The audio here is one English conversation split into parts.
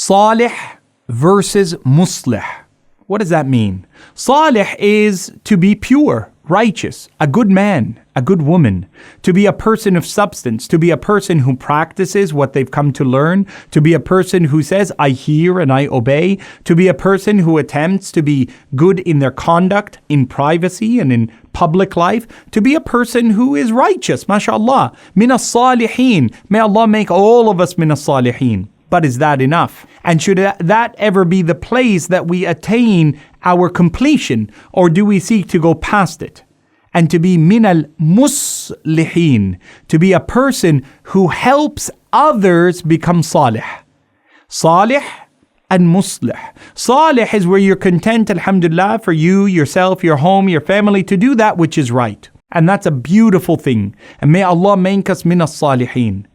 Salih versus Muslih. What does that mean? Salih is to be pure, righteous, a good man, a good woman, to be a person of substance, to be a person who practices what they've come to learn, to be a person who says, I hear and I obey, to be a person who attempts to be good in their conduct, in privacy and in public life, to be a person who is righteous, mashallah, min as-salihin. May Allah make all of us min as-salihin. But is that enough? And should that ever be the place that we attain our completion? Or do we seek to go past it? And to be min al-muslihin, to be a person who helps others become salih. Salih and muslih. Salih is where you're content, alhamdulillah, for you, yourself, your home, your family, to do that which is right. And that's a beautiful thing. And may Allah make us min as-salihin.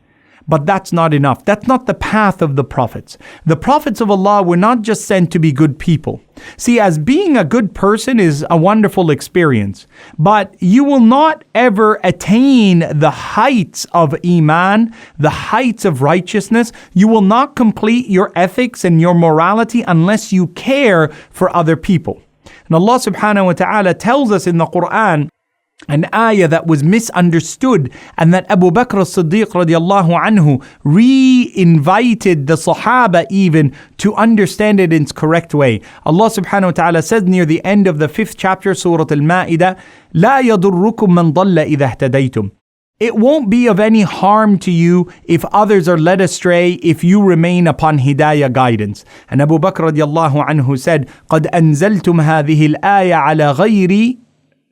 But that's not enough. That's not the path of the prophets. The prophets of Allah were not just sent to be good people. See, as being a good person is a wonderful experience, but you will not ever attain the heights of Iman, the heights of righteousness. You will not complete your ethics and your morality unless you care for other people. And Allah subhanahu wa ta'ala tells us in the Quran an ayah that was misunderstood, and that Abu Bakr as-Siddiq radiallahu anhu re-invited the Sahaba even to understand it in its correct way. Allah subhanahu wa ta'ala says near the end of the 5th chapter, Surah Al-Ma'idah, لا يضركم من ضل إذا اهتديتم. It won't be of any harm to you if others are led astray if you remain upon hidayah guidance. And Abu Bakr radiallahu anhu said, قد أنزلتم هذه الآية على غير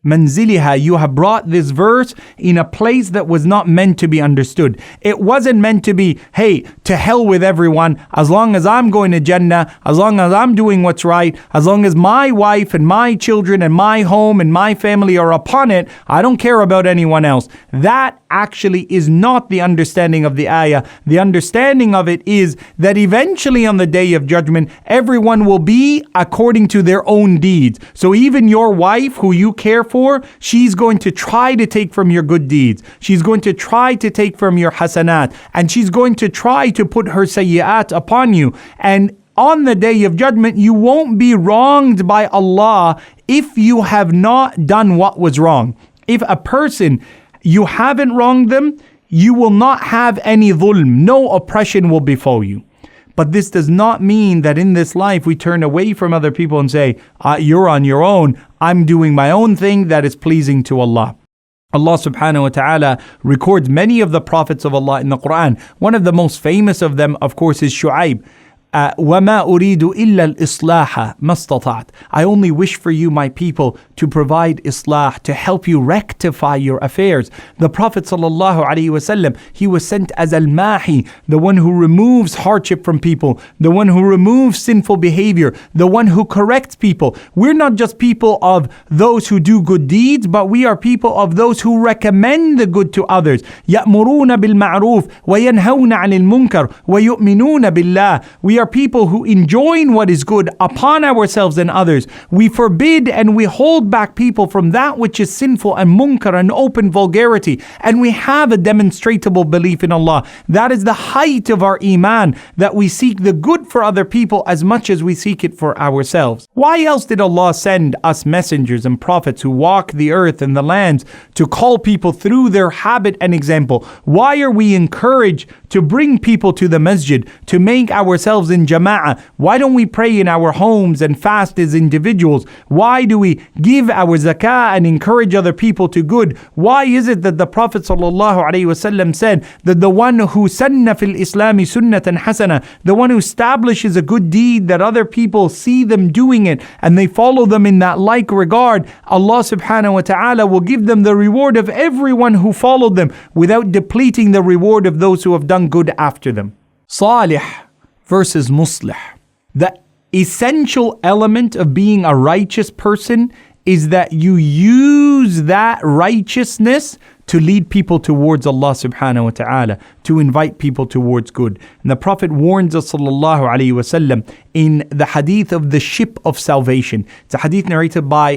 manziliha, you have brought this verse in a place that was not meant to be understood. It wasn't meant to be, hey, to hell with everyone, as long as I'm going to Jannah, as long as I'm doing what's right, as long as my wife and my children and my home and my family are upon it, I don't care about anyone else. That actually is not the understanding of the ayah. The understanding of it is that eventually on the day of judgment, everyone will be according to their own deeds. So even your wife, who you care for, she's going to try to take from your good deeds. She's going to try to take from your hasanat. And she's going to try to put her sayyi'at upon you. And on the day of judgment, you won't be wronged by Allah if you have not done what was wrong. If a person, you haven't wronged them, you will not have any dhulm. No oppression will befall you. But this does not mean that in this life we turn away from other people and say, you're on your own. I'm doing my own thing that is pleasing to Allah. Allah subhanahu wa ta'ala records many of the prophets of Allah in the Quran. One of the most famous of them, of course, is Shu'aib. وَمَا أُرِيدُ إِلَّا الْإِصْلَاحَ مَا اسْتَطَعْتُ. I only wish for you, my people, to provide islah, to help you rectify your affairs. The Prophet sallallahu alaihi wasallam, he was sent as al-mahi, the one who removes hardship from people, the one who removes sinful behavior, the one who corrects people. We're not just people of those who do good deeds, but we are people of those who recommend the good to others. يَأْمُرُونَ بِالْمَعْرُوفِ وَيَنْهَوْنَ عَنِ الْمُنْكَرِ وَيُؤْمِنُونَ بِاللَّهِ. We are people who enjoin what is good upon ourselves and others. We forbid and we hold back people from that which is sinful and munkar and open vulgarity. And we have a demonstrable belief in Allah. That is the height of our iman, that we seek the good for other people as much as we seek it for ourselves. Why else did Allah send us messengers and prophets who walk the earth and the lands to call people through their habit and example? Why are we encouraged to bring people to the masjid, to make ourselves in jama'ah? Why don't we pray in our homes and fast as individuals? Why do we give our zakah and encourage other people to good? Why is it that the Prophet ﷺ said that the one who sanna fil islami sunnatan hasana, the one who establishes a good deed that other people see them doing it and they follow them in that like regard, Allah subhanahu wa ta'ala will give them the reward of everyone who followed them without depleting the reward of those who have done good after them. Salih versus muslih. The essential element of being a righteous person is that you use that righteousness to lead people towards Allah subhanahu wa ta'ala, to invite people towards good. And the Prophet warns us sallallahu alayhi wasallam in the hadith of the ship of salvation. It's a hadith narrated by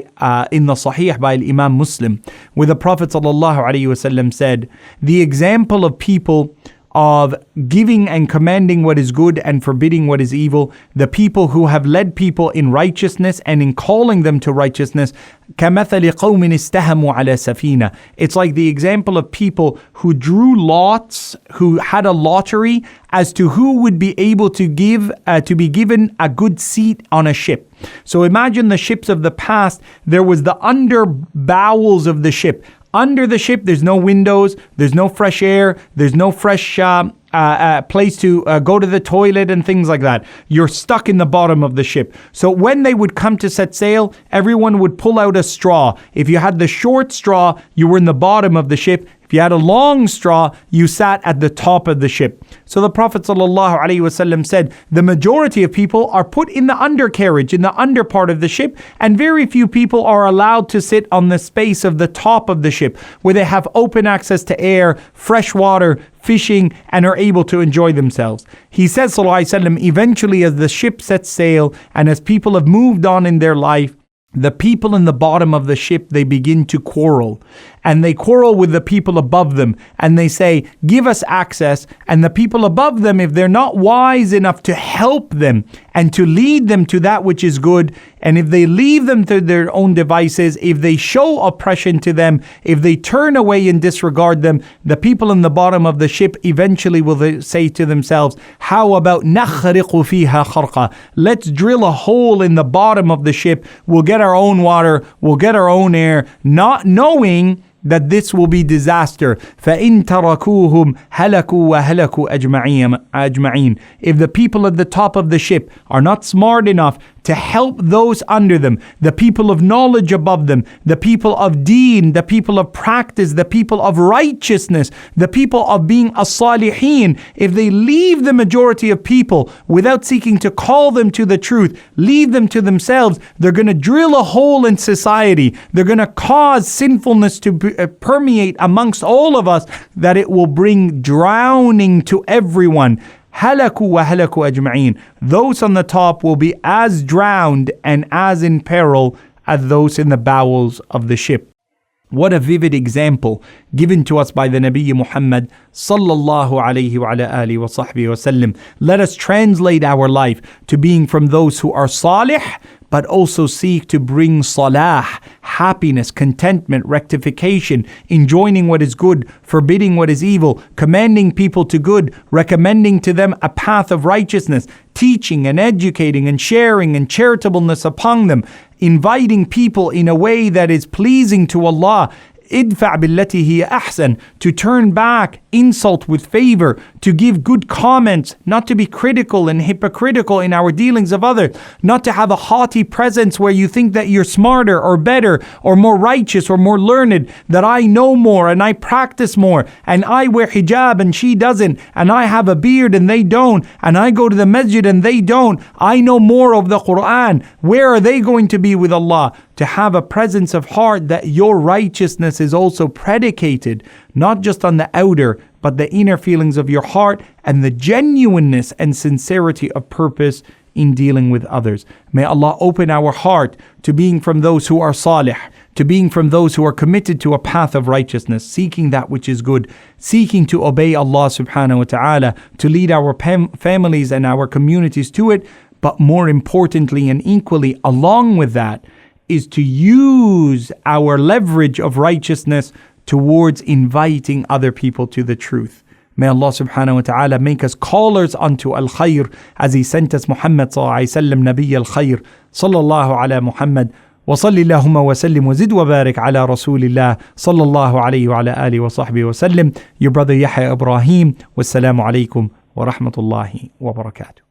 in the Sahih by Imam Muslim, where the Prophet sallallahu alayhi wasallam said, the example of people of giving and commanding what is good and forbidding what is evil, the people who have led people in righteousness and in calling them to righteousness, كَمَثَلِ قَوْمٍ اسْتَهَمُوا عَلَى سَفِينَةٍ. It's like the example of people who drew lots, who had a lottery as to who would be able to be given a good seat on a ship. So imagine the ships of the past. There was the under bowels of the ship. Under the ship, there's no windows, there's no fresh air, there's no fresh place to go to the toilet and things like that. You're stuck in the bottom of the ship. So when they would come to set sail, everyone would pull out a straw. If you had the short straw, you were in the bottom of the ship. If you had a long straw, you sat at the top of the ship. So the Prophet ﷺ said, the majority of people are put in the undercarriage, in the under part of the ship, and very few people are allowed to sit on the space of the top of the ship, where they have open access to air, fresh water, fishing, and are able to enjoy themselves. He says, ﷺ, eventually as the ship sets sail, and as people have moved on in their life, the people in the bottom of the ship, they begin to quarrel. And they quarrel with the people above them. And they say, give us access. And the people above them, if they're not wise enough to help them and to lead them to that which is good, and if they leave them to their own devices, if they show oppression to them, if they turn away and disregard them, the people in the bottom of the ship eventually will say to themselves, how about نَخْرِقُ فِيهَا خَرْقًا? Let's drill a hole in the bottom of the ship. We'll get our own water. We'll get our own air, not knowing that this will be disaster. فَإِن تَرَكُوهُمْ هَلَكُوا وَهَلَكُوا أَجْمَعِينَ. If the people at the top of the ship are not smart enough to help those under them, the people of knowledge above them, the people of deen, the people of practice, the people of righteousness, the people of being as-salihin, if they leave the majority of people without seeking to call them to the truth, leave them to themselves, they're going to drill a hole in society. They're going to cause sinfulness to permeate amongst all of us, that it will bring drowning to everyone. Halaku wa halaku ajma'in. Those on the top will be as drowned and as in peril as those in the bowels of the ship. What a vivid example given to us by the Nabi Muhammad sallallahu alayhi wa ala alihi wa sahbihi wa sallam. Let us translate our life to being from those who are salih, but also seek to bring salah, happiness, contentment, rectification, enjoining what is good, forbidding what is evil, commanding people to good, recommending to them a path of righteousness, teaching and educating and sharing and charitableness upon them, inviting people in a way that is pleasing to Allah. idfa' billati hiya ahsan, to turn back insult with favor, to give good comments, not to be critical and hypocritical in our dealings of others, not to have a haughty presence where you think that you're smarter or better or more righteous or more learned, that I know more and I practice more and I wear hijab and she doesn't, and I have a beard and they don't, and I go to the masjid and they don't, I know more of the Quran. Where are they going to be with Allah? To have a presence of heart that your righteousness is also predicated not just on the outer, but the inner feelings of your heart and the genuineness and sincerity of purpose in dealing with others. May Allah open our heart to being from those who are salih, to being from those who are committed to a path of righteousness, seeking that which is good, seeking to obey Allah subhanahu wa ta'ala, to lead our families and our communities to it, but more importantly and equally along with that is to use our leverage of righteousness towards inviting other people to the truth. May Allah subhanahu wa ta'ala make us callers unto al-khair as He sent us Muhammad sallallahu alayhi wa sallam, Nabi al-khair, sallallahu ala Muhammad, wa salli Allahumma wa sallim wa zid wa barik ala Rasulillah, sallallahu alayhi wa ala alihi wa sahbihi wa sallim. Your brother Yahya Ibrahim, wassalamu alaykum wa rahmatullahi wa barakatuh.